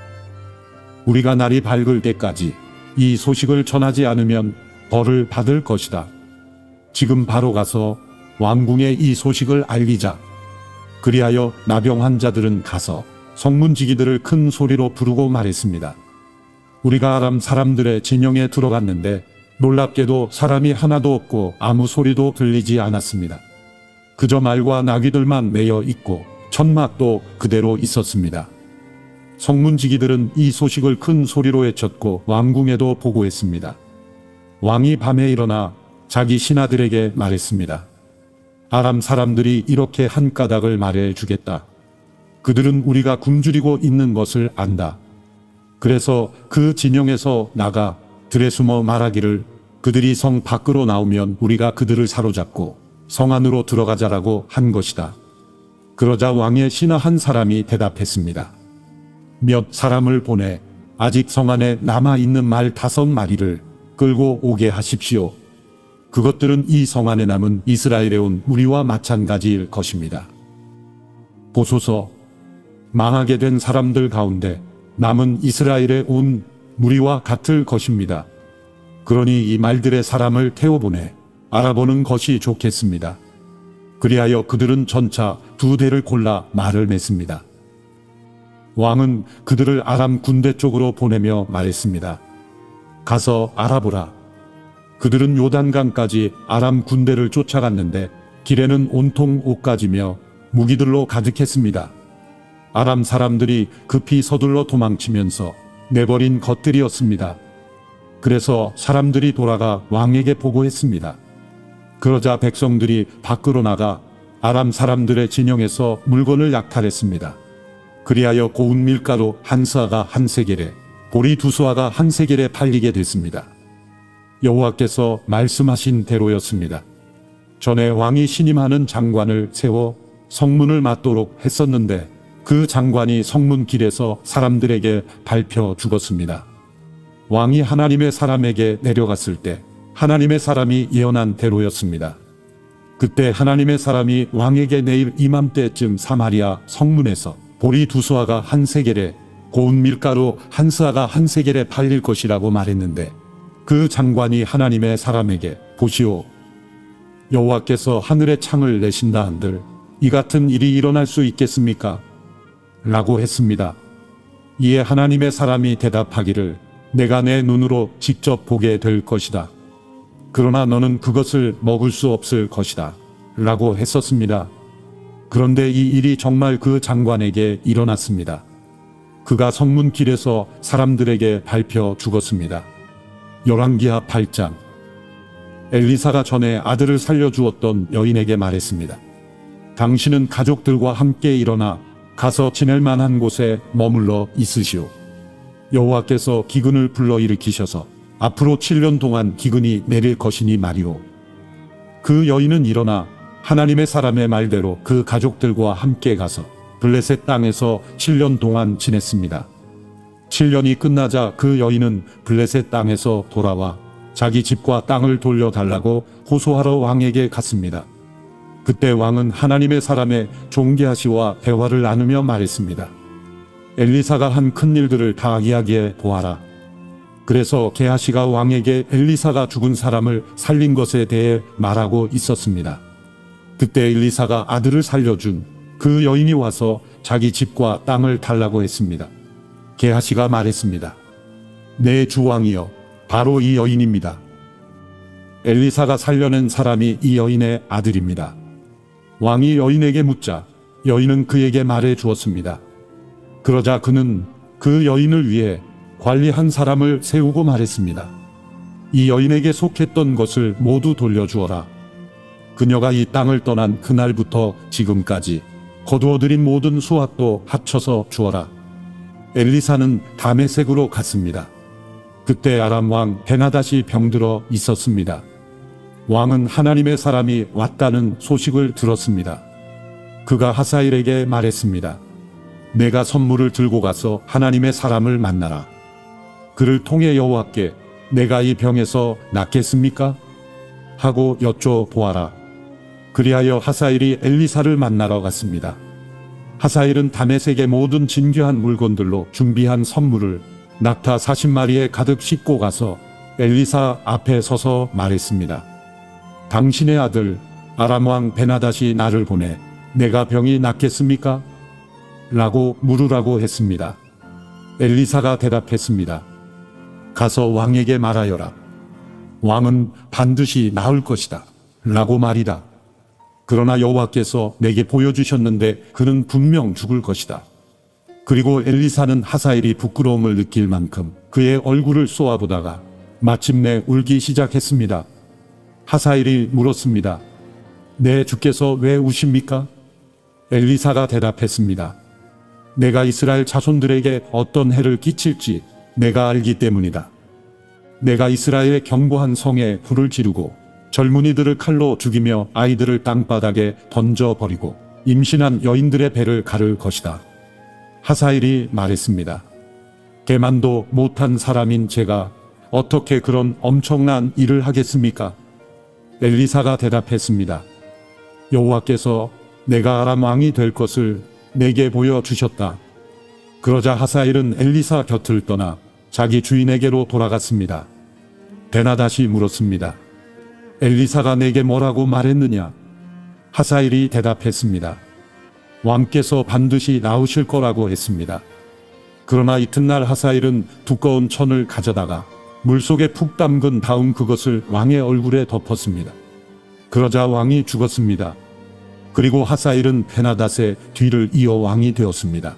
우리가 날이 밝을 때까지 이 소식을 전하지 않으면 벌을 받을 것이다. 지금 바로 가서 왕궁에 이 소식을 알리자. 그리하여 나병 환자들은 가서 성문지기들을 큰 소리로 부르고 말했습니다. 우리가 아람 사람들의 진영에 들어갔는데 놀랍게도 사람이 하나도 없고 아무 소리도 들리지 않았습니다. 그저 말과 나귀들만 매여 있고 천막도 그대로 있었습니다. 성문지기들은 이 소식을 큰 소리로 외쳤고 왕궁에도 보고했습니다. 왕이 밤에 일어나 자기 신하들에게 말했습니다. 아람 사람들이 이렇게 한 까닭을 말해 주겠다. 그들은 우리가 굶주리고 있는 것을 안다. 그래서 그 진영에서 나가 들에 숨어 말하기를 그들이 성 밖으로 나오면 우리가 그들을 사로잡고 성 안으로 들어가자라고 한 것이다. 그러자 왕의 신하 한 사람이 대답했습니다. 몇 사람을 보내 아직 성 안에 남아있는 말 5마리를 끌고 오게 하십시오. 그것들은 이 성 안에 남은 이스라엘에 온 무리와 마찬가지일 것입니다. 보소서, 망하게 된 사람들 가운데 남은 이스라엘에 온 무리와 같을 것입니다. 그러니 이 말들의 사람을 태워보내 알아보는 것이 좋겠습니다. 그리하여 그들은 전차 2대를 골라 말을 맺습니다. 왕은 그들을 아람 군대 쪽으로 보내며 말했습니다. 가서 알아보라. 그들은 요단강까지 아람 군대를 쫓아갔는데 길에는 온통 옷가지며 무기들로 가득했습니다. 아람 사람들이 급히 서둘러 도망치면서 내버린 것들이었습니다. 그래서 사람들이 돌아가 왕에게 보고했습니다. 그러자 백성들이 밖으로 나가 아람 사람들의 진영에서 물건을 약탈했습니다. 그리하여 고운 밀가루 한 스아가 한 세겔에, 보리 2수아가 한 세겔에 팔리게 됐습니다. 여호와께서 말씀하신 대로였습니다. 전에 왕이 신임하는 장관을 세워 성문을 맡도록 했었는데 그 장관이 성문 길에서 사람들에게 밟혀 죽었습니다. 왕이 하나님의 사람에게 내려갔을 때 하나님의 사람이 예언한 대로였습니다. 그때 하나님의 사람이 왕에게 내일 이맘때쯤 사마리아 성문에서 보리 2수아가 한 세겔에, 고운 밀가루 한 스아가 한 세겔에 팔릴 것이라고 말했는데 그 장관이 하나님의 사람에게 보시오, 여호와께서 하늘의 창을 내신다 한들 이 같은 일이 일어날 수 있겠습니까? 라고 했습니다. 이에 하나님의 사람이 대답하기를 내가 내 눈으로 직접 보게 될 것이다. 그러나 너는 그것을 먹을 수 없을 것이다. 라고 했었습니다. 그런데 이 일이 정말 그 장관에게 일어났습니다. 그가 성문 길에서 사람들에게 밟혀 죽었습니다. 열왕기하 8장. 엘리사가 전에 아들을 살려주었던 여인에게 말했습니다. 당신은 가족들과 함께 일어나 가서 지낼 만한 곳에 머물러 있으시오. 여호와께서 기근을 불러일으키셔서 앞으로 7년 동안 기근이 내릴 것이니 말이오. 그 여인은 일어나 하나님의 사람의 말대로 그 가족들과 함께 가서 블레셋 땅에서 7년 동안 지냈습니다. 7년이 끝나자 그 여인은 블레셋 땅에서 돌아와 자기 집과 땅을 돌려달라고 호소하러 왕에게 갔습니다. 그때 왕은 하나님의 사람의 종 게하시와 대화를 나누며 말했습니다. 엘리사가 한 큰 일들을 다 이야기해 보아라. 그래서 게하시가 왕에게 엘리사가 죽은 사람을 살린 것에 대해 말하고 있었습니다. 그때 엘리사가 아들을 살려준 그 여인이 와서 자기 집과 땅을 달라고 했습니다. 게하시가 말했습니다. 내 주왕이여, 바로 이 여인입니다. 엘리사가 살려낸 사람이 이 여인의 아들입니다. 왕이 여인에게 묻자 여인은 그에게 말해 주었습니다. 그러자 그는 그 여인을 위해 관리 한 사람을 세우고 말했습니다. 이 여인에게 속했던 것을 모두 돌려주어라. 그녀가 이 땅을 떠난 그날부터 지금까지 거두어들인 모든 수확도 합쳐서 주어라. 엘리사는 다메섹으로 갔습니다. 그때 아람 왕 베나닷이 병들어 있었습니다. 왕은 하나님의 사람이 왔다는 소식을 들었습니다. 그가 하사엘에게 말했습니다. 내가 선물을 들고 가서 하나님의 사람을 만나라. 그를 통해 여호와께 내가 이 병에서 낫겠습니까? 하고 여쭤보아라. 그리하여 하사엘이 엘리사를 만나러 갔습니다. 하사엘은 다메섹의 모든 진귀한 물건들로 준비한 선물을 낙타 40마리에 가득 싣고 가서 엘리사 앞에 서서 말했습니다. 당신의 아들 아람 왕 베나닷이 나를 보내 내가 병이 낫겠습니까? 라고 물으라고 했습니다. 엘리사가 대답했습니다. 가서 왕에게 말하여라. 왕은 반드시 나을 것이다. 라고 말이다. 그러나 여호와께서 내게 보여주셨는데 그는 분명 죽을 것이다. 그리고 엘리사는 하사엘이 부끄러움을 느낄 만큼 그의 얼굴을 쏘아보다가 마침내 울기 시작했습니다. 하사엘이 물었습니다. 내 주께서 왜 우십니까? 엘리사가 대답했습니다. 내가 이스라엘 자손들에게 어떤 해를 끼칠지 내가 알기 때문이다. 내가 이스라엘의 견고한 성에 불을 지르고 젊은이들을 칼로 죽이며 아이들을 땅바닥에 던져버리고 임신한 여인들의 배를 가를 것이다. 하사엘이 말했습니다. 개만도 못한 사람인 제가 어떻게 그런 엄청난 일을 하겠습니까? 엘리사가 대답했습니다. 여호와께서 내가 아람 왕이 될 것을 내게 보여주셨다. 그러자 하사엘은 엘리사 곁을 떠나 자기 주인에게로 돌아갔습니다. 베나닷이 물었습니다. 엘리사가 내게 뭐라고 말했느냐? 하사엘이 대답했습니다. 왕께서 반드시 나으실 거라고 했습니다. 그러나 이튿날 하사엘은 두꺼운 천을 가져다가 물속에 푹 담근 다음 그것을 왕의 얼굴에 덮었습니다. 그러자 왕이 죽었습니다. 그리고 하사엘은 베나닷의 뒤를 이어 왕이 되었습니다.